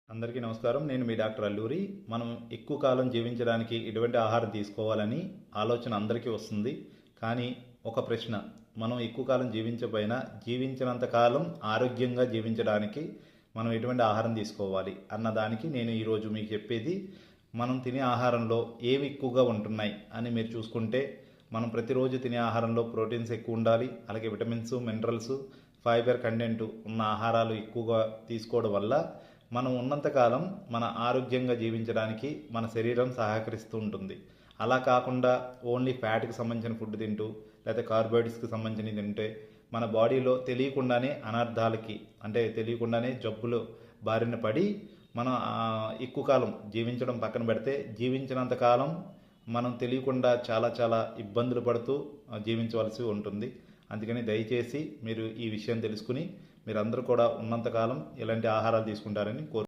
అందరికీ నమస్కారం. నేను మీ డాక్టర్ అల్లూరి. మనం ఎక్కువ కాలం జీవించడానికి ఎటువంటి ఆహారం తీసుకోవాలని ఆలోచన అందరికీ వస్తుంది. కానీ ఒక ప్రశ్న, మనం ఎక్కువ కాలం జీవించకపోయినా జీవించినంత కాలం ఆరోగ్యంగా జీవించడానికి మనం ఎటువంటి ఆహారం తీసుకోవాలి అన్నదానికి నేను ఈరోజు మీకు చెప్పేది, మనం తినే ఆహారంలో ఏవి ఎక్కువగా ఉంటున్నాయి అని మీరు చూసుకుంటే, మనం ప్రతిరోజు తినే ఆహారంలో ప్రోటీన్స్ ఎక్కువ ఉండాలి, అలాగే విటమిన్స్, మినరల్స్, ఫైబర్ కంటెంట్ ఉన్న ఆహారాలు ఎక్కువగా తీసుకోవడం వల్ల మనం ఉన్నంతకాలం మన ఆరోగ్యంగా జీవించడానికి మన శరీరం సహకరిస్తూ ఉంటుంది. అలా కాకుండా ఓన్లీ ఫ్యాట్కి సంబంధించిన ఫుడ్ తింటూ లేకపోతే కార్బోహైడ్రేట్స్కి సంబంధించినవి తింటే మన బాడీలో తెలియకుండానే అనర్థాలకి, అంటే తెలియకుండానే జబ్బులు బారిన పడి మనం ఎక్కువ కాలం జీవించడం పక్కన పెడితే, జీవించినంత కాలం మనం తెలియకుండా చాలా చాలా ఇబ్బందులు పడుతూ జీవించవలసి ఉంటుంది. అందుకని దయచేసి మీరు ఈ విషయం తెలుసుకుని మీరందరూ కూడా ఉన్నంతకాలం ఇలాంటి ఆహారాలు తీసుకుంటారని